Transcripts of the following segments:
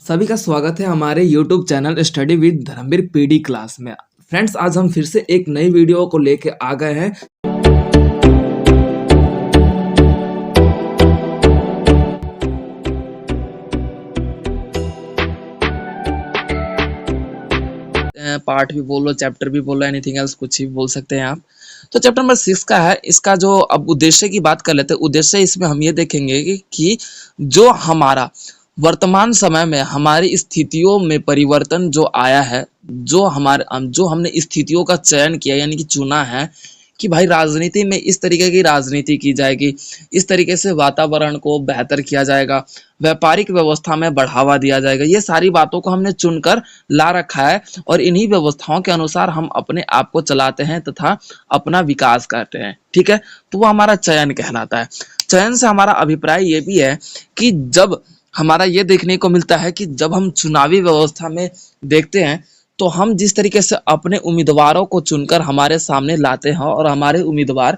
सभी का स्वागत है हमारे YouTube channel study with Dharmveer PD class में। फ्रेंड्स, आज हम फिर से एक नई वीडियो को लेके आ गए हैं। पार्ट भी बोलो, चैप्टर भी बोलो, एनीथिंग एल्स कुछ भी बोल सकते हैं आप। तो चैप्टर नंबर 6 का है। इसका जो अब उद्देश्य की बात कर लेते हैं। उद्देश्य इसमें हम ये देखेंगे कि जो हमारा वर्तमान समय में हमारी स्थितियों में परिवर्तन जो आया है, जो हमने स्थितियों का चयन किया यानी कि चुना है कि भाई राजनीति में इस तरीके की राजनीति की जाएगी, इस तरीके से वातावरण को बेहतर किया जाएगा, व्यापारिक व्यवस्था में बढ़ावा दिया जाएगा। ये सारी बातों को हमने चुनकर ला रखा है और इन्हीं व्यवस्थाओं के अनुसार हम अपने आप को चलाते हैं तथा अपना विकास करते हैं। ठीक है, तो वो हमारा चयन कहलाता है। चयन से हमारा अभिप्राय ये भी है कि जब हमारा ये देखने को मिलता है कि जब हम चुनावी व्यवस्था में देखते हैं तो हम जिस तरीके से अपने उम्मीदवारों को चुनकर हमारे सामने लाते हैं और हमारे उम्मीदवार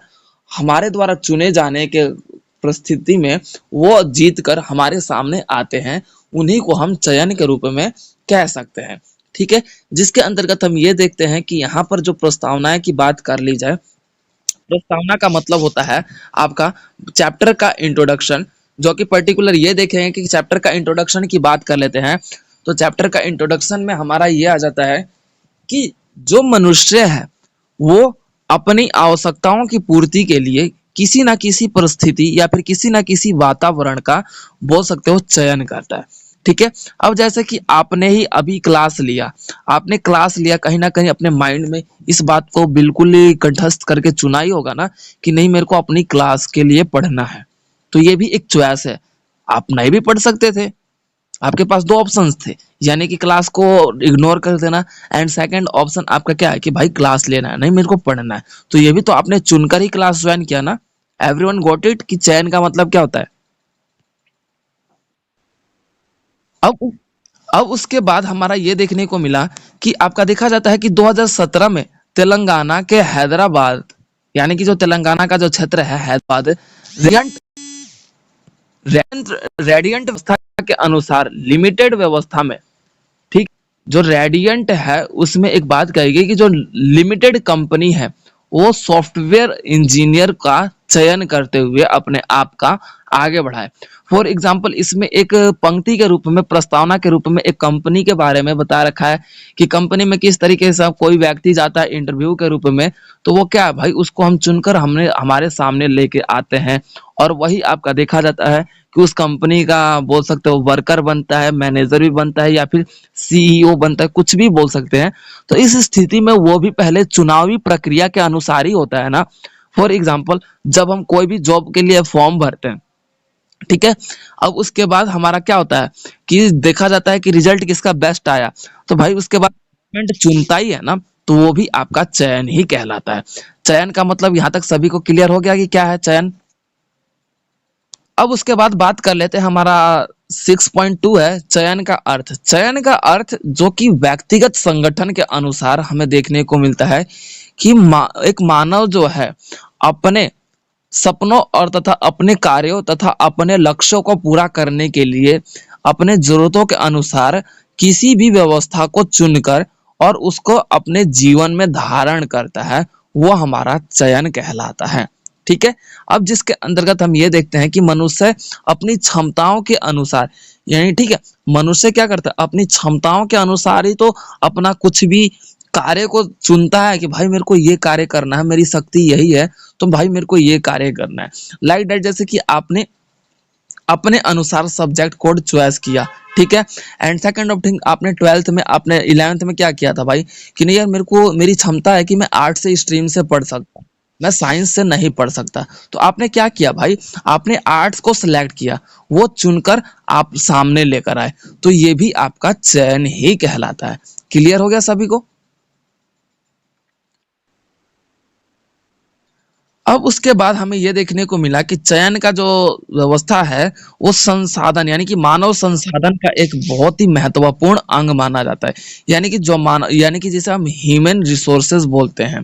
हमारे द्वारा चुने जाने के परिस्थिति में वो जीत कर हमारे सामने आते हैं, उन्हीं को हम चयन के रूप में कह सकते हैं। ठीक है, जिसके अंतर्गत हम ये देखते हैं कि यहाँ पर जो प्रस्तावनाएं की बात कर ली जाए, प्रस्तावना का मतलब होता है आपका चैप्टर का इंट्रोडक्शन, जो कि पर्टिकुलर ये देखेंगे कि चैप्टर का इंट्रोडक्शन की बात कर लेते हैं। तो चैप्टर का इंट्रोडक्शन में हमारा ये आ जाता है कि जो मनुष्य है वो अपनी आवश्यकताओं की पूर्ति के लिए किसी ना किसी परिस्थिति या फिर किसी ना किसी वातावरण का बोल सकते हो चयन करता है। ठीक है, अब जैसे कि आपने ही अभी क्लास लिया, कहीं ना कहीं अपने माइंड में इस बात को बिल्कुल ही कंठस्थ करके चुना ही होगा ना कि नहीं, मेरे को अपनी क्लास के लिए पढ़ना है। तो ये भी एक चॉइस है, आप नहीं भी पढ़ सकते थे। आपके पास दो ऑप्शंस थे, यानी कि क्लास को इग्नोर कर देना एंड सेकंड ऑप्शन आपका क्या है कि भाई क्लास लेना है, नहीं मेरे को पढ़ना है। तो ये भी तो आपने चुनकर ही क्लास ज्वाइन किया ना। एवरीवन गॉट इट कि चयन का मतलब क्या होता है। अब अब उसके बाद हमारा ये देखने को मिला कि आपका देखा जाता है कि 2017 में तेलंगाना के हैदराबाद, यानी कि जो तेलंगाना का जो क्षेत्र है हैदराबाद, रेडियंट रेडियंट व्यवस्था के अनुसार लिमिटेड व्यवस्था में, ठीक, जो रेडियंट है उसमें एक बात कही गई कि जो लिमिटेड कंपनी है वो सॉफ्टवेयर इंजीनियर का चयन करते हुए अपने आप का आगे बढ़ाए। फॉर एग्जाम्पल, इसमें एक पंक्ति के रूप में, प्रस्तावना के रूप में एक कंपनी के बारे में बता रखा है कि कंपनी में किस तरीके से कोई व्यक्ति जाता है इंटरव्यू के रूप में, तो वो क्या है भाई, उसको हम चुनकर हमने हमारे सामने लेके आते हैं और वही आपका देखा जाता है कि उस कंपनी का बोल सकते हो वर्कर बनता है, मैनेजर भी बनता है या फिर सीईओ बनता है, कुछ भी बोल सकते हैं। तो इस स्थिति में वो भी पहले चुनावी प्रक्रिया के अनुसार ही होता है ना। फॉर एग्जाम्पल, जब हम कोई भी जॉब के लिए फॉर्म भरते हैं, ठीक है, अब उसके बाद हमारा क्या होता है कि देखा जाता है कि रिजल्ट किसका बेस्ट आया, तो भाई उसके बाद गवर्नमेंट चुनता ही है ना, तो वो भी आपका चयन ही कहलाता है। चयन का मतलब यहाँ तक सभी को क्लियर हो गया कि क्या है चयन। अब उसके बाद बात कर लेते हैं, हमारा 6.2 है चयन का अर्थ। चयन का अर्थ जो कि व्यक्तिगत संगठन के अनुसार हमें देखने को मिलता है कि एक मानव जो है अपने सपनों और तथा अपने कार्यों तथा अपने लक्ष्यों को पूरा करने के लिए अपने जरूरतों के अनुसार किसी भी व्यवस्था को चुनकर और उसको अपने जीवन में धारण करता है, वो हमारा चयन कहलाता है। ठीक है, अब जिसके अंतर्गत हम ये देखते हैं कि मनुष्य अपनी क्षमताओं के अनुसार, यानी ठीक है, मनुष्य क्या करता है अपनी क्षमताओं के अनुसार ही तो अपना कुछ भी कार्य को चुनता है कि भाई मेरे को ये कार्य करना है, मेरी शक्ति यही है तो भाई मेरे को ये कार्य करना है। लाइक दैट, जैसे कि आपने अपने अनुसार सब्जेक्ट कोड चॉइस किया, ठीक है, एंड सेकंड ऑफ थिंग आपने 12th में, आपने 11th में क्या किया था भाई कि नहीं यार, मेरे को मेरी क्षमता है कि मैं आर्ट्स से स्ट्रीम से पढ़ सकता, मैं साइंस से नहीं पढ़ सकता। तो आपने क्या किया भाई, आपने आर्ट्स को सिलेक्ट किया, वो चुनकर आप सामने लेकर आए, तो ये भी आपका चयन ही कहलाता है। क्लियर हो गया सभी को। अब उसके बाद हमें यह देखने को मिला कि चयन का जो व्यवस्था है वो संसाधन, यानी कि मानव संसाधन का एक बहुत ही महत्वपूर्ण अंग माना जाता है। यानी कि जिसे हम ह्यूमन रिसोर्सेज बोलते हैं,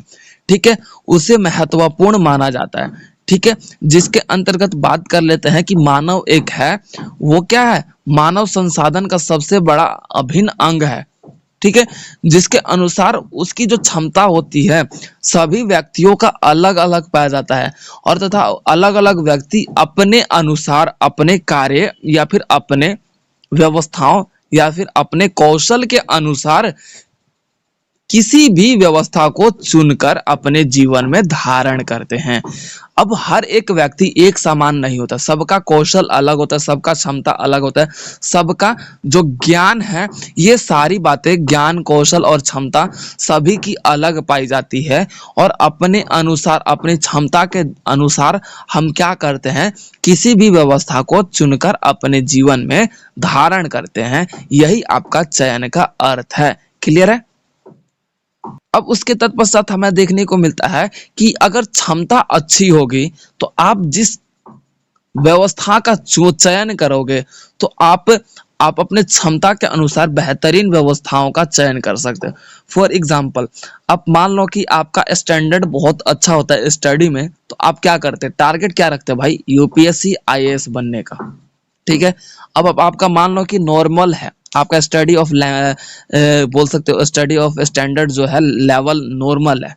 ठीक है, उसे महत्वपूर्ण माना जाता है। ठीक है, जिसके अंतर्गत बात कर लेते हैं कि मानव एक है, वो क्या है, मानव संसाधन का सबसे बड़ा अभिन्न अंग है। ठीक है, जिसके अनुसार उसकी जो क्षमता होती है सभी व्यक्तियों का अलग अलग पाया जाता है, और तथा अलग अलग व्यक्ति अपने अनुसार अपने कार्य या फिर अपने व्यवस्थाओं या फिर अपने कौशल के अनुसार किसी भी व्यवस्था को चुनकर अपने जीवन में धारण करते हैं। अब हर एक व्यक्ति एक समान नहीं होता, सबका कौशल अलग होता है, सबका क्षमता अलग होता है, सबका जो ज्ञान है, ये सारी बातें, ज्ञान, कौशल और क्षमता सभी की अलग पाई जाती है। और अपने अनुसार, अपनी क्षमता के अनुसार हम क्या करते हैं, किसी भी व्यवस्था को चुनकर अपने जीवन में धारण करते हैं। यही आपका चयन का अर्थ है। क्लियर है? अब उसके तत्पश्चात हमें देखने को मिलता है कि अगर क्षमता अच्छी होगी तो आप जिस व्यवस्था का चयन करोगे तो आप अपने क्षमता के अनुसार बेहतरीन व्यवस्थाओं का चयन कर सकते हो। फॉर एग्जाम्पल, आप मान लो कि आपका स्टैंडर्ड बहुत अच्छा होता है स्टडी में, तो आप क्या करते हैं, टारगेट क्या रखते हैं भाई, यूपीएससी आईएएस बनने का। ठीक है, अब आपका मान लो कि नॉर्मल है, आपका स्टडी ऑफ बोल सकते हो स्टडी ऑफ स्टैंडर्ड जो है लेवल नॉर्मल है,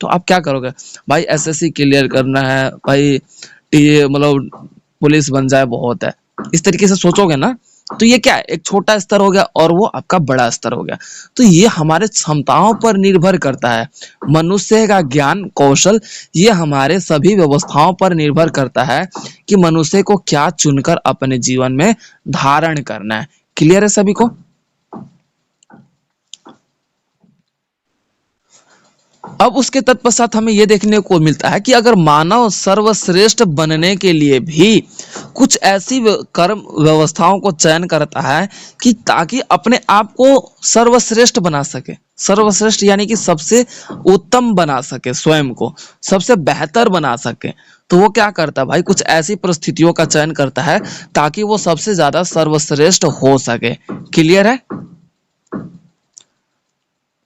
तो आप क्या करोगे भाई, एसएससी क्लियर करना है भाई, टी मतलब पुलिस बन जाए बहुत है, इस तरीके से सोचोगे ना। तो ये क्या है, एक छोटा स्तर हो गया और वो आपका बड़ा स्तर हो गया। तो ये हमारे क्षमताओं पर निर्भर करता है। मनुष्य का ज्ञान, कौशल, ये हमारे सभी व्यवस्थाओं पर निर्भर करता है कि मनुष्य को क्या चुनकर अपने जीवन में धारण करना है। क्लियर है सभी को? अब उसके तत्पश्चात हमें यह देखने को मिलता है कि अगर मानव सर्वश्रेष्ठ बनने के लिए भी कुछ ऐसी कर्म व्यवस्थाओं को चयन करता है कि ताकि अपने आप को सर्वश्रेष्ठ बना सके, सर्वश्रेष्ठ यानी कि सबसे उत्तम बना सके, स्वयं को सबसे बेहतर बना सके, तो वो क्या करता है भाई, कुछ ऐसी परिस्थितियों का चयन करता है ताकि वो सबसे ज्यादा सर्वश्रेष्ठ हो सके। क्लियर है?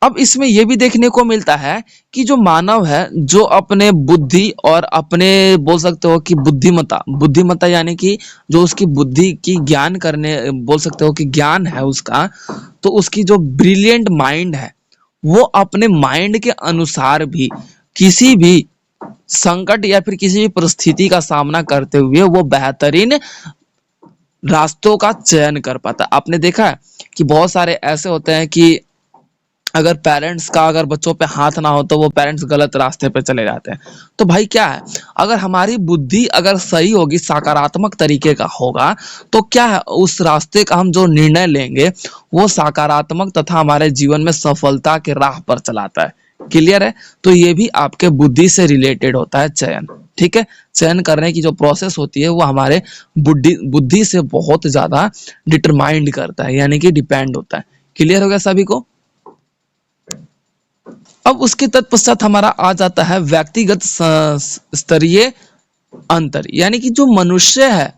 अब इसमें यह भी देखने को मिलता है कि जो मानव है, जो अपने बुद्धि और अपने बोल सकते हो कि बुद्धिमत्ता, बुद्धिमत्ता यानी कि जो उसकी बुद्धि की ज्ञान करने, बोल सकते हो कि ज्ञान है उसका, तो उसकी जो ब्रिलियंट माइंड है, वो अपने माइंड के अनुसार भी किसी भी संकट या फिर किसी भी परिस्थिति का सामना करते हुए वो बेहतरीन रास्तों का चयन कर पाता। आपने देखा है कि बहुत सारे ऐसे होते हैं कि अगर पेरेंट्स का अगर बच्चों पे हाथ ना हो तो वो पेरेंट्स गलत रास्ते पे चले जाते हैं। तो भाई क्या है, अगर हमारी बुद्धि अगर सही होगी, सकारात्मक तरीके का होगा, तो क्या है, उस रास्ते का हम जो निर्णय लेंगे वो सकारात्मक तथा हमारे जीवन में सफलता के राह पर चलाता है। क्लियर है? तो ये भी आपके बुद्धि से रिलेटेड होता है चयन। ठीक है, चयन करने की जो प्रोसेस होती है वो हमारे बुद्धि से बहुत ज्यादा डिटरमाइंड करता है, यानी कि डिपेंड होता है। क्लियर हो गया सभी को? अब उसके तत्पश्चात हमारा आ जाता है व्यक्तिगत स्तरीय अंतर, यानी कि जो मनुष्य है,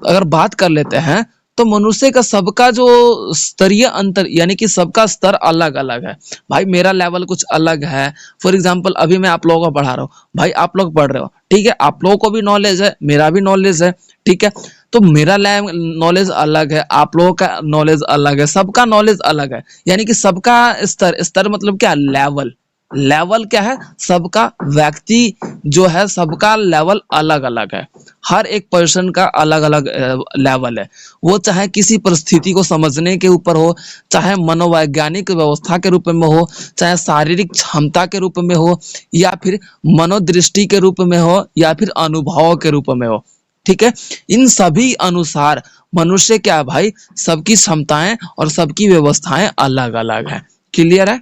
अगर बात कर लेते हैं तो मनुष्य का सबका जो स्तरीय अंतर, यानी कि सबका स्तर अलग अलग है। भाई मेरा लेवल कुछ अलग है। फॉर एग्जांपल, अभी मैं आप लोगों को पढ़ा रहा हूँ, भाई आप लोग पढ़ रहे हो, ठीक है, आप लोगों को भी नॉलेज है, मेरा भी नॉलेज है, ठीक है, तो मेरा नॉलेज अलग है, आप लोगों का नॉलेज अलग है, सबका नॉलेज अलग है, यानी कि सबका स्तर, स्तर मतलब क्या, लेवल, लेवल क्या है, सबका व्यक्ति जो है सबका लेवल अलग अलग है। हर एक पर्सन का अलग अलग लेवल है। वो चाहे किसी परिस्थिति को समझने के ऊपर हो, चाहे मनोवैज्ञानिक व्यवस्था के रूप में हो, चाहे शारीरिक क्षमता के रूप में हो, या फिर मनोदृष्टि के रूप में हो, या फिर अनुभव के रूप में हो। ठीक है, इन सभी अनुसार मनुष्य क्या है भाई, सबकी क्षमताएं और सबकी व्यवस्थाएं अलग अलग है। क्लियर है?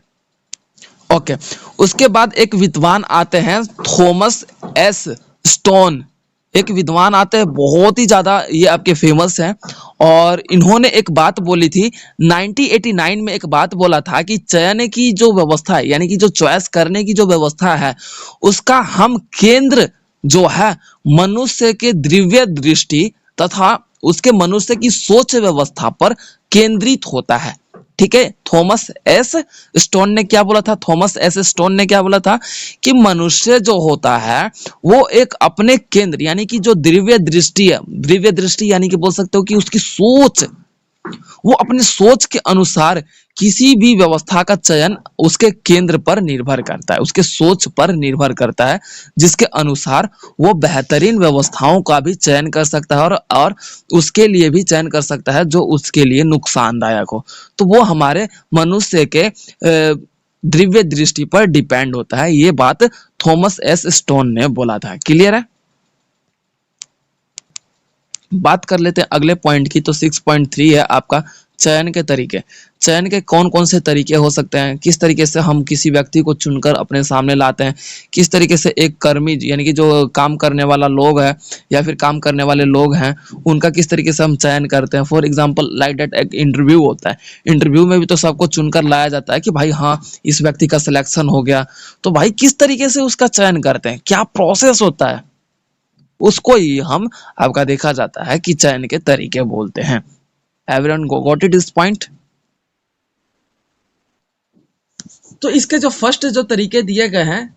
ओके, उसके बाद एक विद्वान आते हैं, थॉमस एस स्टोन, एक विद्वान आते हैं, बहुत ही ज्यादा ये आपके फेमस हैं, और इन्होंने एक बात बोली थी 1989 में, एक बात बोला था कि चयन की जो व्यवस्था है, यानी कि जो चॉइस करने की जो व्यवस्था है, उसका हम केंद्र जो है मनुष्य के दिव्य दृष्टि तथा उसके मनुष्य की सोच व्यवस्था पर केंद्रित होता है। ठीक है। थॉमस एस स्टोन ने क्या बोला था? थॉमस एस स्टोन ने क्या बोला था कि मनुष्य जो होता है वो एक अपने केंद्र यानी कि जो दिव्य दृष्टि है, दिव्य दृष्टि यानी कि बोल सकते हो कि उसकी सोच, वो अपनी सोच के अनुसार किसी भी व्यवस्था का चयन उसके केंद्र पर निर्भर करता है, उसके सोच पर निर्भर करता है, जिसके अनुसार वो बेहतरीन व्यवस्थाओं का भी चयन कर सकता है और उसके लिए भी चयन कर सकता है जो उसके लिए नुकसानदायक हो। तो वो हमारे मनुष्य के दिव्य दृष्टि पर डिपेंड होता है। ये बात थॉमस एस स्टोन ने बोला था। क्लियर है? बात कर लेते हैं अगले पॉइंट की। तो 6.3 है आपका चयन के तरीके। चयन के कौन कौन से तरीके हो सकते हैं, किस तरीके से हम किसी व्यक्ति को चुनकर अपने सामने लाते हैं, किस तरीके से एक कर्मी यानी कि जो काम करने वाला लोग है या फिर काम करने वाले लोग हैं उनका किस तरीके से हम चयन करते हैं। फॉर एग्जाम्पल लाइक दैट एक इंटरव्यू होता है, इंटरव्यू में भी तो सबको चुनकर लाया जाता है कि भाई हाँ इस व्यक्ति का सिलेक्शन हो गया। तो भाई किस तरीके से उसका चयन करते हैं, क्या प्रोसेस होता है, उसको ही हम आपका देखा जाता है कि चयन के तरीके बोलते हैं। Everyone got it this point? तो इसके जो फर्स्ट जो तरीके दिए गए हैं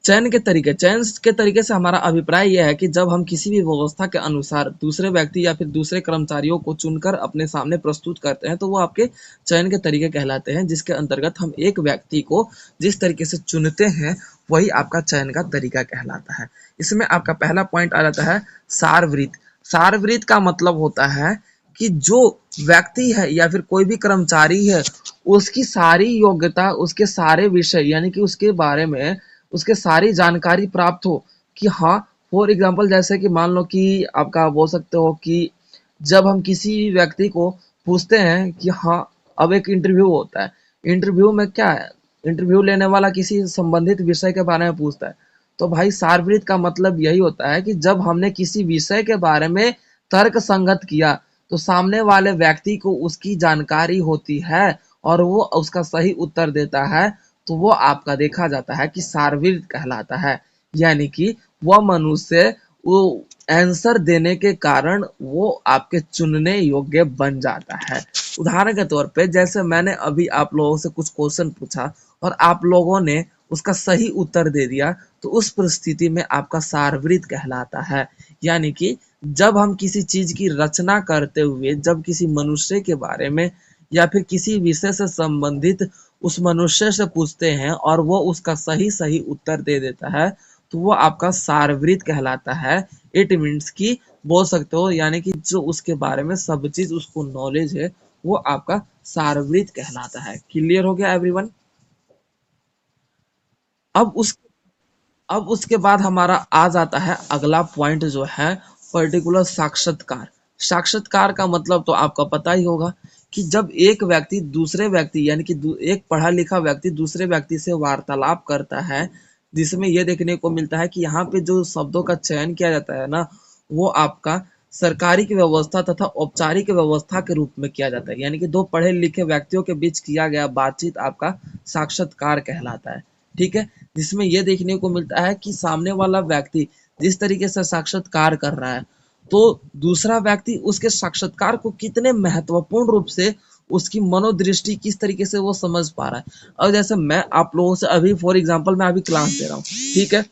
चयन के तरीके, चयन के तरीके से हमारा अभिप्राय यह है कि जब हम किसी भी व्यवस्था के अनुसार दूसरे व्यक्ति या फिर दूसरे कर्मचारियों को चुनकर अपने सामने प्रस्तुत करते हैं तो वो आपके चयन के तरीके कहलाते हैं, जिसके अंतर्गत हम एक व्यक्ति को जिस तरीके से चुनते हैं वही आपका चयन का तरीका कहलाता है। इसमें आपका पहला पॉइंट आ जाता है सारवृत। सारवृत का मतलब होता है कि जो व्यक्ति है या फिर कोई भी कर्मचारी है उसकी सारी योग्यता, उसके सारे विषय यानी कि उसके बारे में उसके सारी जानकारी प्राप्त हो कि हाँ, फॉर एग्जाम्पल जैसे कि मान लो कि आपका बोल सकते हो कि जब हम किसी व्यक्ति को पूछते हैं कि हाँ, अब एक इंटरव्यू होता है, इंटरव्यू में क्या है, इंटरव्यू लेने वाला किसी संबंधित विषय के बारे में पूछता है। तो भाई सारवृत का मतलब यही होता है कि जब हमने किसी विषय के बारे में तर्क संगत किया तो सामने वाले व्यक्ति को उसकी जानकारी होती है और वो उसका सही उत्तर देता है, तो वो आपका देखा जाता है कि सारवृत कहलाता है। यानी कि वह मनुष्य वो आंसर देने के कारण वो आपके चुनने योग्य बन जाता है। उदाहरण के तौर पे जैसे मैंने अभी आप लोगों से कुछ क्वेश्चन पूछा और आप लोगों ने उसका सही उत्तर दे दिया, तो उस परिस्थिति में आपका सारवृत कहलाता है। यानी कि जब हम किसी चीज की रचना करते हुए जब किसी मनुष्य के बारे में या फिर किसी विषय से संबंधित उस मनुष्य से पूछते हैं और वो उसका सही सही उत्तर दे देता है, तो वो आपका सारवृत कहलाता है। इट मीन्स कि बोल सकते हो यानी कि जो उसके बारे में सब चीज उसको नॉलेज है वो आपका सारवृत कहलाता है। क्लियर हो गया एवरीवन? अब उस अब उसके बाद हमारा आ जाता है अगला पॉइंट जो है पर्टिकुलर साक्षात्कार। साक्षात्कार का मतलब तो आपका पता ही होगा कि जब एक व्यक्ति दूसरे व्यक्ति यानी कि एक पढ़ा लिखा व्यक्ति दूसरे व्यक्ति से वार्तालाप करता है, जिसमें यह देखने को मिलता है कि यहाँ पे जो शब्दों का चयन किया जाता है ना वो आपका सरकारी की व्यवस्था तथा औपचारिक व्यवस्था के रूप में किया जाता है। यानी कि दो पढ़े लिखे व्यक्तियों के बीच किया गया बातचीत आपका साक्षात्कार कहलाता है। ठीक है, जिसमें यह देखने को मिलता है कि सामने वाला व्यक्ति जिस तरीके से साक्षात्कार कर रहा है तो दूसरा व्यक्ति उसके साक्षात्कार को कितने महत्वपूर्ण रूप से उसकी मनोदृष्टि किस तरीके से वो समझ पा रहा है। और जैसे मैं आप लोगों से अभी फॉर एग्जांपल मैं अभी क्लास दे रहा हूँ, ठीक है,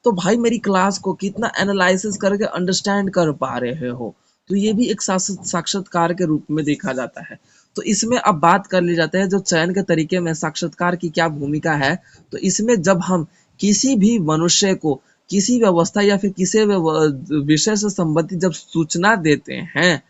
तो भाई मेरी क्लास को कितना एनालिसिस करके अंडरस्टैंड कर पा रहे हो, तो ये भी एक साक्षात्कार के रूप में देखा जाता है। तो इसमें अब बात कर ली जाती है जो चयन के तरीके में साक्षात्कार की क्या भूमिका है। तो इसमें जब हम किसी भी मनुष्य को किसी व्यवस्था या फिर किसी विषय से संबंधित जब सूचना देते हैं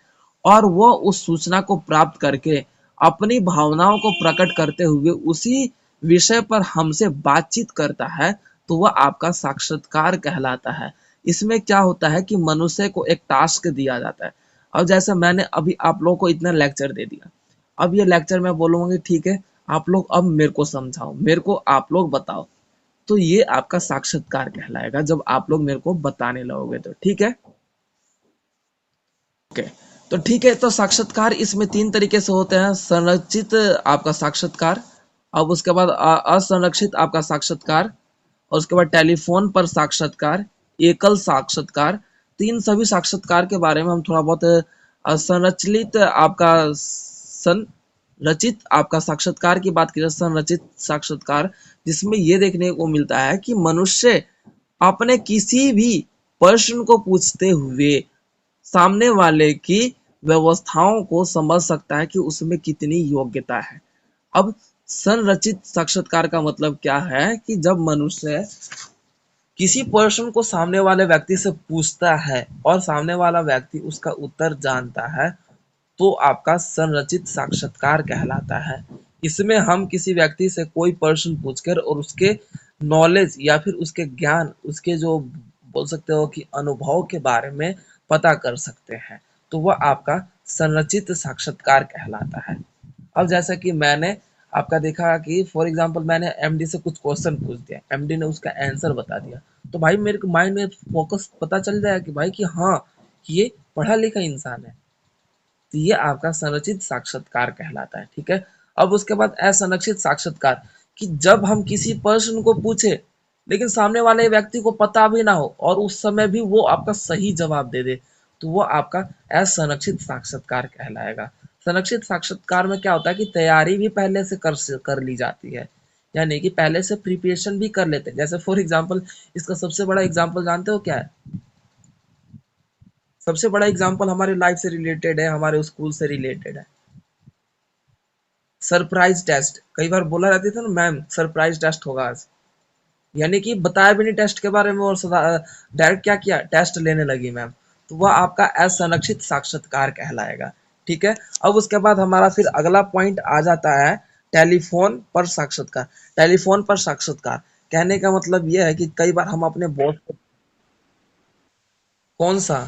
और वो उस सूचना को प्राप्त करके अपनी भावनाओं को प्रकट करते हुए उसी विषय पर हमसे बातचीत करता है, तो वह आपका साक्षात्कार कहलाता है। इसमें क्या होता है कि मनुष्य को एक टास्क दिया जाता है। और जैसे मैंने अभी आप लोगों को इतना लेक्चर दे दिया, अब ये लेक्चर मैं बोलूंगा कि ठीक है आप लोग अब मेरे को समझाओ, मेरे को आप लोग बताओ, तो ये आपका साक्षात्कार कहलाएगा जब आप लोग मेरे को बताने लगोगे तो। ठीक है, ओके। तो ठीक है, तो साक्षात्कार इसमें तीन तरीके से होते हैं। संरचित आपका साक्षात्कार, अब उसके बाद असंरक्षित आपका साक्षात्कार, और उसके बाद टेलीफोन पर साक्षात्कार, एकल साक्षात्कार। तीन सभी साक्षात्कार के बारे में हम थोड़ा बहुत संरचित आपका रचित आपका साक्षात्कार की बात की जाए, संरचित साक्षात्कार, जिसमें ये देखने को मिलता है कि मनुष्य अपने किसी भी प्रश्न को पूछते हुए सामने वाले की व्यवस्थाओं को समझ सकता है कि उसमें कितनी योग्यता है। अब संरचित साक्षात्कार का मतलब क्या है कि जब मनुष्य किसी प्रश्न को सामने वाले व्यक्ति से पूछता है और सामने वाला व्यक्ति उसका उत्तर जानता है, तो आपका संरचित साक्षात्कार कहलाता है। इसमें हम किसी व्यक्ति से कोई प्रश्न पूछकर और उसके नॉलेज या फिर उसके ज्ञान, उसके जो बोल सकते हो कि अनुभव के बारे में पता कर सकते हैं। तो वह आपका संरचित साक्षात्कार कहलाता है। अब जैसा कि मैंने आपका देखा कि फॉर एग्जांपल मैंने एमडी से कुछ क्वेश्चन पूछ दिया, एमडी ने उसका आंसर बता दिया, तो भाई मेरे को माइंड में फोकस पता चल जाएगा कि भाई कि हाँ, ये पढ़ा लिखा इंसान है। तो ये आपका संरचित साक्षात्कार कहलाता है। ठीक है। अब उसके बाद असंरक्षित साक्षात्कार, कि जब हम किसी प्रश्न को पूछे लेकिन सामने वाले व्यक्ति को पता भी ना हो और उस समय भी वो आपका सही जवाब दे दे, तो वो आपका असंरक्षित साक्षात्कार कहलाएगा। संरक्षित साक्षात्कार में क्या होता है कि तैयारी भी पहले से कर ली जाती है, यानी कि पहले से प्रिपरेशन भी कर लेते हैं। जैसे फॉर एग्जाम्पल, इसका सबसे बड़ा एग्जाम्पल जानते हो क्या है? सबसे बड़ा एग्जाम्पल हमारे लाइफ से रिलेटेड है, हमारे स्कूल से रिलेटेड है। सरप्राइज टेस्ट, कई बार बोला जाती था ना, मैम सरप्राइज टेस्ट होगा आज, यानी कि बताया भी नहीं टेस्ट के बारे में और डायरेक्ट क्या किया, टेस्ट लेने लगी मैम। तो वह आपका असंरक्षित साक्षात्कार कहलाएगा। ठीक है। अब उसके बाद हमारा फिर अगला पॉइंट आ जाता है टेलीफोन पर साक्षात्कार। टेलीफोन पर साक्षात्कार कहने का मतलब यह है कि कई बार हम अपने बॉस को, कौन सा,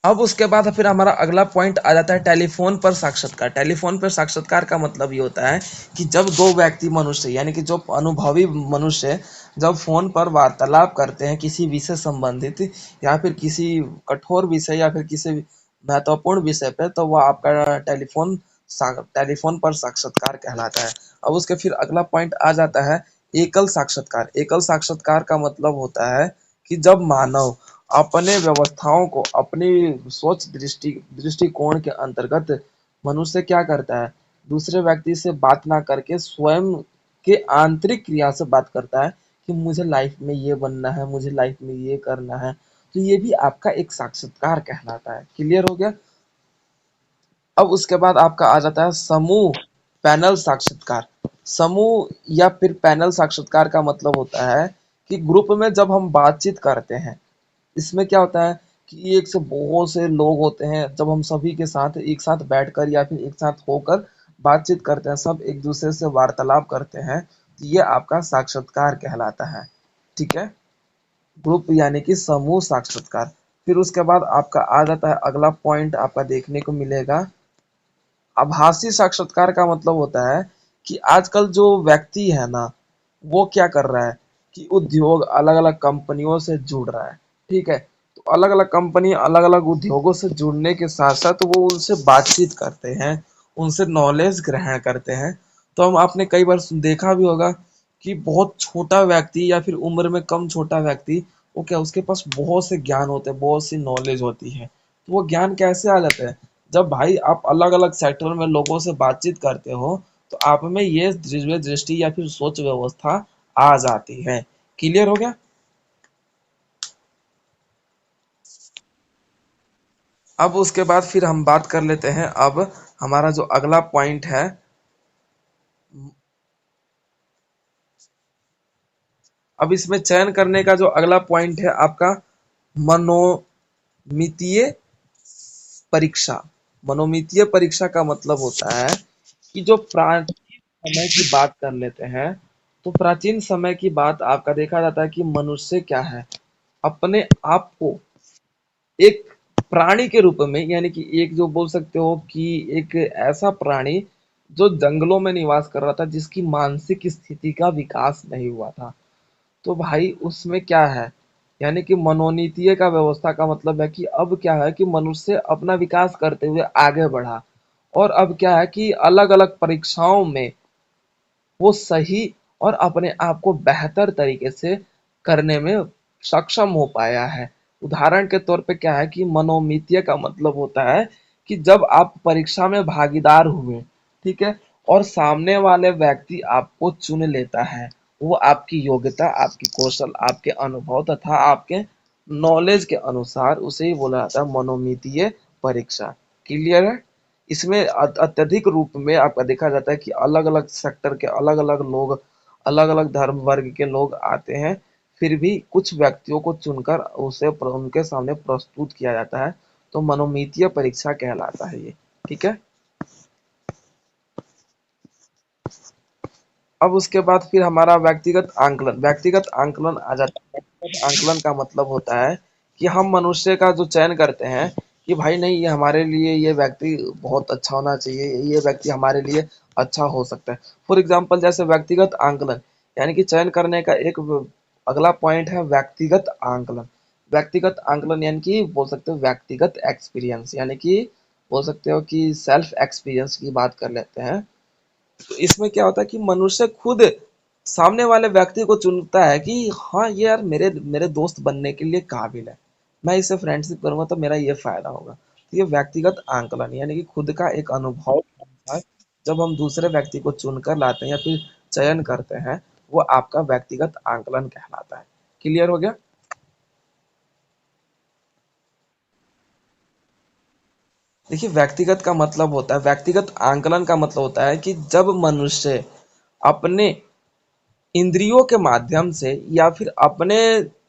अब उसके बाद फिर हमारा अगला पॉइंट आ जाता है टेलीफोन पर साक्षात्कार। टेलीफोन पर साक्षात्कार का मतलब ये होता है कि जब दो व्यक्ति मनुष्य, यानी कि जो अनुभवी मनुष्य जब फोन पर वार्तालाप करते हैं किसी विषय संबंधित या फिर किसी कठोर विषय या फिर किसी महत्वपूर्ण विषय पे, तो वह आपका टेलीफोन पर साक्षात्कार कहलाता है। अब उसके फिर अगला पॉइंट आ जाता है एकल साक्षात्कार। एकल साक्षात्कार का मतलब होता है कि जब मानव अपने व्यवस्थाओं को अपनी सोच दृष्टिकोण के अंतर्गत मनुष्य क्या करता है, दूसरे व्यक्ति से बात ना करके स्वयं के आंतरिक क्रिया से बात करता है कि मुझे लाइफ में ये बनना है, मुझे लाइफ में ये करना है। तो ये भी आपका एक साक्षात्कार कहलाता है। क्लियर हो गया? अब उसके बाद आपका आ जाता है समूह पैनल साक्षात्कार। समूह या फिर पैनल साक्षात्कार का मतलब होता है कि ग्रुप में जब हम बातचीत करते हैं, इसमें क्या होता है कि एक से बहुत से लोग होते हैं, जब हम सभी के साथ एक साथ बैठकर या फिर एक साथ होकर बातचीत करते हैं, सब एक दूसरे से वार्तालाप करते हैं, तो ये आपका साक्षात्कार कहलाता है। ठीक है। ग्रुप यानी कि समूह साक्षात्कार। फिर उसके बाद आपका आ जाता है अगला पॉइंट, आपका देखने को मिलेगा आभासी साक्षात्कार। का मतलब होता है कि आजकल जो व्यक्ति है ना, वो क्या कर रहा है कि उद्योग अलग अलग कंपनियों से जुड़ रहा है। ठीक है। तो अलग अलग कंपनी अलग अलग उद्योगों से जुड़ने के साथ साथ वो उनसे बातचीत करते हैं, उनसे नॉलेज ग्रहण करते हैं। तो हम आपने कई बार देखा भी होगा कि बहुत छोटा व्यक्ति या फिर उम्र में कम छोटा व्यक्ति, वो क्या, उसके पास बहुत से ज्ञान होते हैं, बहुत सी नॉलेज होती है। तो वो ज्ञान कैसे आ जाता है, जब भाई आप अलग अलग सेक्टर में लोगों से बातचीत करते हो, तो आप में ये दिव्य दृष्टि या फिर सोच व्यवस्था आ जाती है। क्लियर हो गया? अब उसके बाद फिर हम बात कर लेते हैं। अब हमारा जो अगला पॉइंट है, अब इसमें चयन करने का जो अगला पॉइंट है आपका मनोमितीय परीक्षा। मनोमितीय परीक्षा का मतलब होता है कि जो प्राचीन समय की बात कर लेते हैं, तो प्राचीन समय की बात आपका देखा जाता है कि मनुष्य क्या है, अपने आप को एक प्राणी के रूप में, यानी कि एक जो बोल सकते हो कि एक ऐसा प्राणी जो जंगलों में निवास कर रहा था, जिसकी मानसिक स्थिति का विकास नहीं हुआ था। तो भाई उसमें क्या है, यानी कि मनोनीतीय का व्यवस्था का मतलब है कि अब क्या है कि मनुष्य अपना विकास करते हुए आगे बढ़ा, और अब क्या है कि अलग अलग परीक्षाओं में वो सही और अपने आप को बेहतर तरीके से करने में सक्षम हो पाया है। उदाहरण के तौर पे क्या है कि मनोमितीय का मतलब होता है कि जब आप परीक्षा में भागीदार हुए, ठीक है। और सामने वाले व्यक्ति आपको चुन लेता है, वो आपकी योग्यता, आपकी कौशल, आपके अनुभव तथा आपके नॉलेज के अनुसार, उसे ही बोला जाता है मनोमितीय परीक्षा। क्लियर है? इसमें अत्यधिक रूप में आपका देखा जाता है कि अलग अलग सेक्टर के अलग अलग लोग, अलग अलग धर्म वर्ग के लोग आते हैं, फिर भी कुछ व्यक्तियों को चुनकर उसे उनके सामने प्रस्तुत किया जाता है, तो मनोमितीय परीक्षा कहलाता है ये। ठीक है। अब उसके बाद फिर हमारा व्यक्तिगत आंकलन। व्यक्तिगत आंकलन आ जाता है। व्यक्तिगत आंकलन का मतलब होता है कि हम मनुष्य का जो चयन करते हैं कि भाई नहीं, ये हमारे लिए ये व्यक्ति बहुत अच्छा होना चाहिए, ये व्यक्ति हमारे लिए अच्छा हो सकता है। फॉर एग्जाम्पल जैसे व्यक्तिगत आंकलन यानी कि चयन करने का एक अगला पॉइंट है व्यक्तिगत आंकलन। व्यक्तिगत आंकलन यानी कि बोल सकते हो व्यक्तिगत एक्सपीरियंस, यानी कि बोल सकते हो कि सेल्फ एक्सपीरियंस की बात कर लेते हैं। तो इसमें क्या होता है कि मनुष्य खुद सामने वाले व्यक्ति को चुनता है कि हाँ ये यार मेरे मेरे दोस्त बनने के लिए काबिल है, मैं इससे फ्रेंडशिप करूंगा तो मेरा ये फायदा होगा। तो ये व्यक्तिगत आंकलन यानी कि खुद का एक अनुभव के अनुसार जब हम दूसरे व्यक्ति को चुनकर लाते हैं या फिर चयन करते हैं, वो आपका व्यक्तिगत आंकलन कहलाता है। क्लियर हो गया? देखिए, व्यक्तिगत का मतलब होता है, व्यक्तिगत आंकलन का मतलब होता है कि जब मनुष्य अपने इंद्रियों के माध्यम से या फिर अपने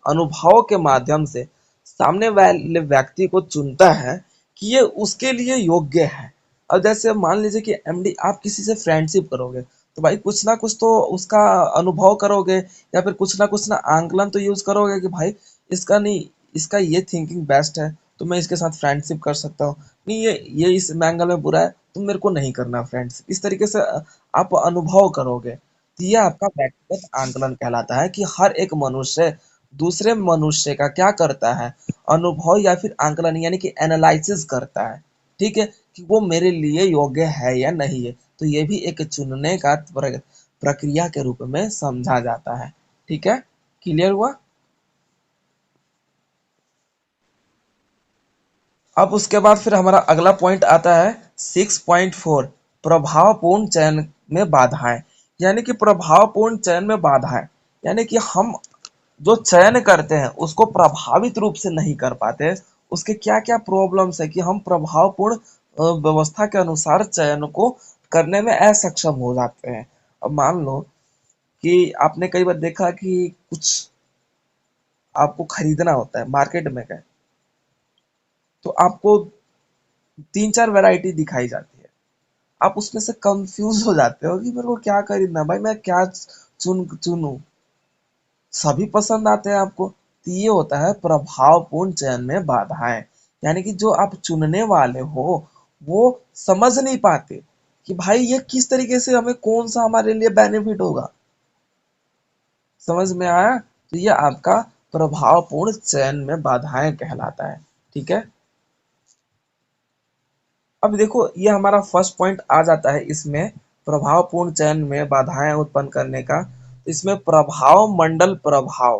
अनुभव के माध्यम से सामने वाले व्यक्ति को चुनता है कि ये उसके लिए योग्य है। अब जैसे मान लीजिए कि एमडी, आप किसी से फ्रेंडशिप करोगे तो भाई कुछ ना कुछ तो उसका अनुभव करोगे या फिर कुछ ना आंकलन तो यूज करोगे कि भाई इसका नहीं, इसका ये थिंकिंग बेस्ट है तो मैं इसके साथ फ्रेंडशिप कर सकता हूँ, नहीं ये इस एंगल में बुरा है तो मेरे को नहीं करना फ्रेंड्स, इस तरीके से आप अनुभव करोगे। तो ये आपका व्यक्तिगत आंकलन कहलाता है कि हर एक मनुष्य दूसरे मनुष्य का क्या करता है, अनुभव या फिर आंकलन यानी कि एनालिसिस करता है। ठीक है, कि वो मेरे लिए योग्य है या नहीं है। तो ये भी एक चुनने का प्रक्रिया के रूप में समझा जाता है। ठीक है, क्लियर हुआ? अब उसके बाद फिर हमारा अगला पॉइंट आता है 6.4, प्रभावपूर्ण चयन में बाधाएं। यानी कि प्रभावपूर्ण चयन में बाधाएं यानी कि हम जो चयन करते हैं उसको प्रभावित रूप से नहीं कर पाते, उसके क्या क्या प्रॉब्लम्स है कि हम प्रभावपूर्ण व्यवस्था के अनुसार चयन को करने में असक्षम हो जाते हैं। अब मान लो कि आपने कई बार देखा कि कुछ आपको खरीदना होता है, मार्केट में गए तो आपको तीन चार वैरायटी दिखाई जाती है, आप उसमें से कंफ्यूज हो जाते हो कि मेरे को क्या खरीदना है, भाई मैं क्या चुनूं, सभी पसंद आते हैं आपको। तो ये होता है प्रभावपूर्ण चयन में बाधाएं। यानी कि जो आप चुनने वाले हो वो समझ नहीं पाते कि भाई ये किस तरीके से हमें कौन सा हमारे लिए बेनिफिट होगा। समझ में आया? तो ये आपका प्रभावपूर्ण चयन में बाधाएं कहलाता है। ठीक है। अब देखो ये हमारा फर्स्ट पॉइंट आ जाता है इसमें, प्रभावपूर्ण चयन में बाधाएं उत्पन्न करने का। इसमें प्रभाव मंडल प्रभाव,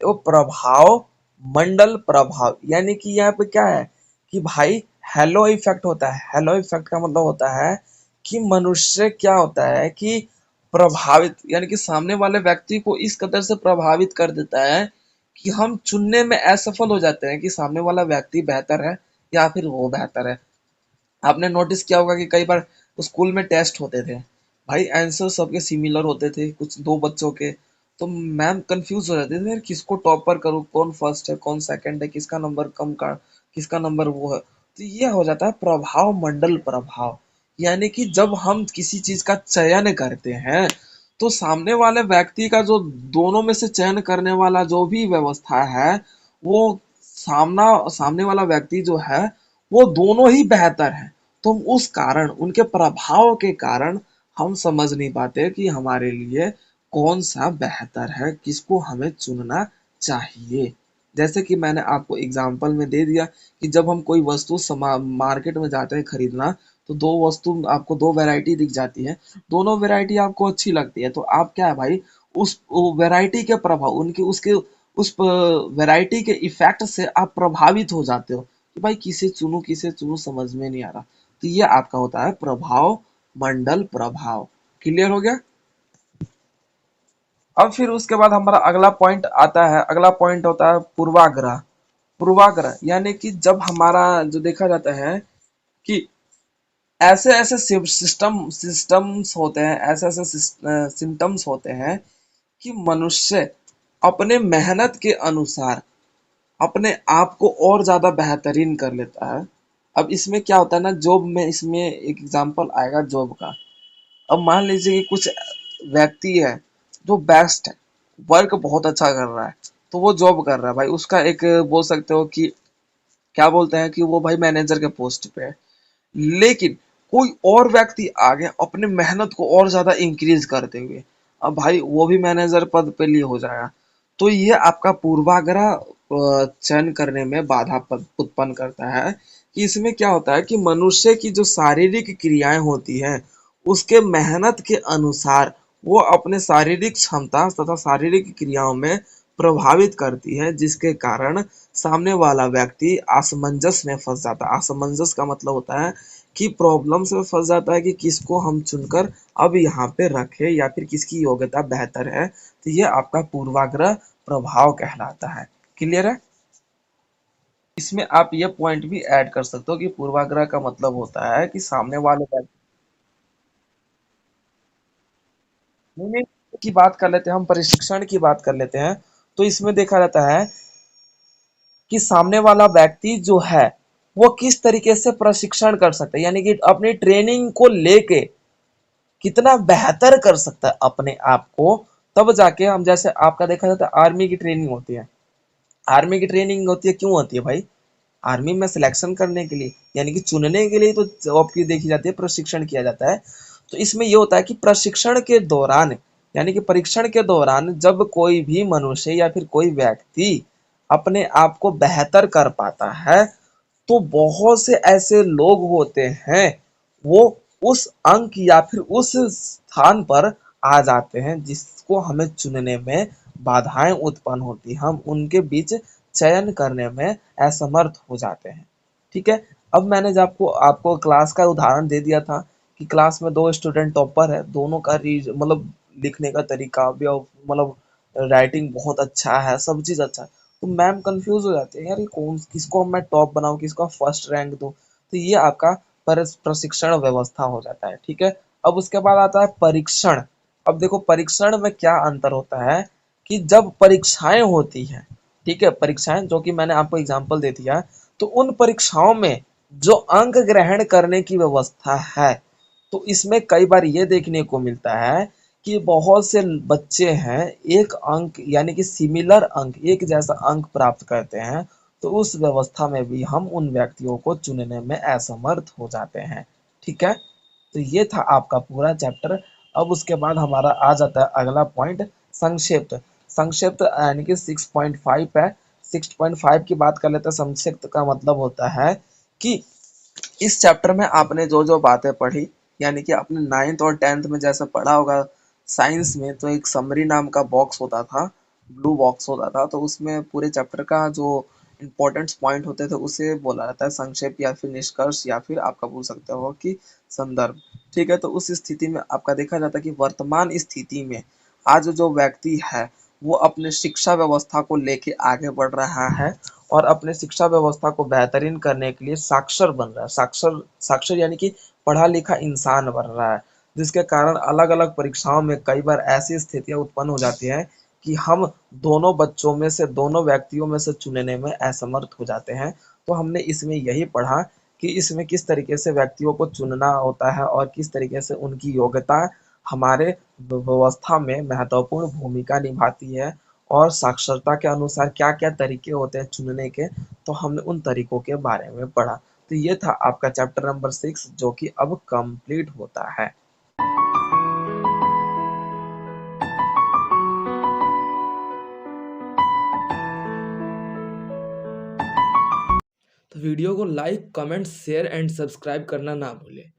वो प्रभाव मंडल प्रभाव यानी कि यहाँ पे क्या है कि भाई हेलो इफेक्ट होता है। हेलो इफेक्ट का मतलब होता है कि मनुष्य क्या होता है कि प्रभावित यानी कि सामने वाले व्यक्ति को इस कदर से प्रभावित कर देता है कि हम चुनने में असफल हो जाते हैं कि सामने वाला व्यक्ति बेहतर है या फिर वो बेहतर है। आपने नोटिस किया होगा कि कई बार स्कूल में टेस्ट होते थे, भाई आंसर सबके सिमिलर होते थे, कुछ दो बच्चों के, तो मैम कंफ्यूज हो जाते थे यार किसको टॉपर करूँ, कौन फर्स्ट है कौन सेकंड है, किसका नंबर कम का किसका नंबर वो है। तो ये हो जाता है प्रभाव मंडल प्रभाव। यानी कि जब हम किसी चीज का चयन करते हैं तो सामने वाले व्यक्ति का जो दोनों में से चयन करने वाला जो भी व्यवस्था है, वो सामने वाला व्यक्ति जो है वो दोनों ही बेहतर है। तो उस कारण उनके प्रभाव के कारण हम समझ नहीं पाते कि हमारे लिए कौन सा बेहतर है, किसको हमें चुनना चाहिए। जैसे कि मैंने आपको एग्जाम्पल में दे दिया कि जब हम कोई वस्तु मार्केट में जाते हैं खरीदना, तो दो वस्तु आपको दो वैरायटी दिख जाती है, दोनों वैरायटी आपको अच्छी लगती है, तो आप क्या है भाई उस वैरायटी के प्रभाव उनके उसके उस वैरायटी के इफेक्ट से आप प्रभावित हो जाते हो कि भाई किसे चुनूं समझ में नहीं आ रहा। तो ये आपका होता है प्रभाव मंडल प्रभाव। क्लियर हो गया। अब फिर उसके बाद हमारा अगला पॉइंट आता है, अगला पॉइंट होता है पूर्वाग्रह। पूर्वाग्रह यानी कि जब हमारा जो देखा जाता है कि ऐसे ऐसे सिस्टम्स होते हैं, ऐसे ऐसे सिम्टम्स होते हैं कि मनुष्य अपने मेहनत के अनुसार अपने आप को और ज्यादा बेहतरीन कर लेता है। अब इसमें क्या होता है ना, जॉब में इसमें एक एग्जांपल आएगा जॉब का। अब मान लीजिए कि कुछ व्यक्ति है जो बेस्ट है, वर्क बहुत अच्छा कर रहा है, तो वो जॉब कर रहा है भाई, उसका एक बोल सकते हो कि क्या बोलते हैं कि वो भाई मैनेजर के पोस्ट पे है। लेकिन कोई और व्यक्ति आ गया अपने मेहनत को और ज्यादा इंक्रीज करते हुए, अब भाई वो भी मैनेजर पद पे लिए हो जाएगा। तो ये आपका पूर्वाग्रह चयन करने में बाधा उत्पन्न करता है कि इसमें क्या होता है कि मनुष्य की जो शारीरिक क्रियाएं होती हैं उसके मेहनत के अनुसार वो अपने शारीरिक क्षमता तथा शारीरिक क्रियाओं में प्रभावित करती है, जिसके कारण सामने वाला व्यक्ति असमंजस में फंस जाता है। असमंजस का मतलब होता है कि प्रॉब्लम्स में फंस जाता है कि किसको हम चुनकर अब यहाँ पे रखें या फिर किसकी योग्यता बेहतर है। तो ये आपका पूर्वाग्रह प्रभाव कहलाता है। क्लियर है। इसमें आप ये पॉइंट भी ऐड कर सकते हो कि पूर्वाग्रह का मतलब होता है कि सामने वाले व्यक्ति नहीं, की बात कर लेते हैं, हम प्रशिक्षण की बात कर लेते हैं। तो इसमें देखा जाता है कि सामने वाला व्यक्ति जो है वो किस तरीके से प्रशिक्षण कर सकता है, यानी कि अपनी ट्रेनिंग को लेके कितना बेहतर कर सकता है अपने आप को। तब जाके हम, जैसे आपका देखा जाता है आर्मी की ट्रेनिंग होती है। आर्मी की ट्रेनिंग होती है, क्यों होती है भाई? आर्मी में सिलेक्शन करने के लिए, यानी कि चुनने के लिए तो जॉब की देखी जाती है, प्रशिक्षण किया जाता है। तो इसमें ये होता है कि प्रशिक्षण के दौरान, यानी कि परीक्षण के दौरान जब कोई भी मनुष्य या फिर कोई व्यक्ति अपने आप को बेहतर कर पाता है, तो बहुत से ऐसे लोग होते हैं वो उस अंक या फिर उस स्थान पर आ जाते हैं जिसको हमें चुनने में बाधाएं उत्पन्न होती, हम उनके बीच चयन करने में असमर्थ हो जाते हैं। ठीक है। अब मैंने जब आपको आपको क्लास का उदाहरण दे दिया था कि क्लास में दो स्टूडेंट टॉपर है, दोनों का रीज मतलब लिखने का तरीका भी और मतलब राइटिंग बहुत अच्छा है, सब चीज अच्छा है। तो मैम कंफ्यूज हो जाती है, यार ये कौन, किसको मैं टॉप बनाऊं, किसको फर्स्ट रैंक दूं। तो ये आपका प्रशिक्षण व्यवस्था हो जाता है। ठीक है। अब उसके बाद आता है परीक्षण। अब देखो परीक्षण में क्या अंतर होता है कि जब परीक्षाएं होती हैं, ठीक है, परीक्षाएं जो कि मैंने आपको एग्जांपल दे दिया, तो उन परीक्षाओं में जो अंक ग्रहण करने की व्यवस्था है, तो इसमें कई बार ये देखने को मिलता है कि बहुत से बच्चे हैं एक अंक यानी कि सिमिलर अंक, एक जैसा अंक प्राप्त करते हैं, तो उस व्यवस्था में भी हम उन व्यक्तियों को चुनने में असमर्थ हो जाते हैं। ठीक है। तो ये था आपका पूरा चैप्टर। अब उसके बाद हमारा आ जाता है अगला पॉइंट, संक्षिप्त। संक्षिप्त यानी कि 6.5 है। 6.5 की बात कर लेते हैं। संक्षिप्त का मतलब होता है कि इस चैप्टर में आपने जो जो बातें पढ़ी, यानी कि आपने 9th और 10th में जैसा पढ़ा होगा, साइंस में तो एक समरी नाम का बॉक्स होता था, ब्लू बॉक्स होता था, तो उसमें पूरे चैप्टर का जो इम्पोर्टेंट पॉइंट होते थे उसे बोला जाता है संक्षेप या फिर निष्कर्ष या फिर आपका बोल सकते हो कि संदर्भ। ठीक है। तो उस स्थिति में आपका देखा जाता है कि वर्तमान स्थिति में आज जो व्यक्ति है वो अपने शिक्षा व्यवस्था को लेके आगे बढ़ रहा है और अपने शिक्षा व्यवस्था को बेहतरीन करने के लिए साक्षर बन रहा है। साक्षर साक्षर यानी कि पढ़ा लिखा इंसान बन रहा है, जिसके कारण अलग अलग परीक्षाओं में कई बार ऐसी स्थितियां उत्पन्न हो जाती हैं कि हम दोनों बच्चों में से, दोनों व्यक्तियों में से चुनने में असमर्थ हो जाते हैं। तो हमने इसमें यही पढ़ा कि इसमें किस तरीके से व्यक्तियों को चुनना होता है और किस तरीके से उनकी योग्यता हमारे व्यवस्था में महत्वपूर्ण भूमिका निभाती है, और साक्षरता के अनुसार क्या क्या तरीके होते हैं चुनने के, तो हमने उन तरीकों के बारे में पढ़ा। तो ये था आपका चैप्टर नंबर 6 जो कि अब कंप्लीट होता है। तो वीडियो को like, comment, share and subscribe करना ना भूलें।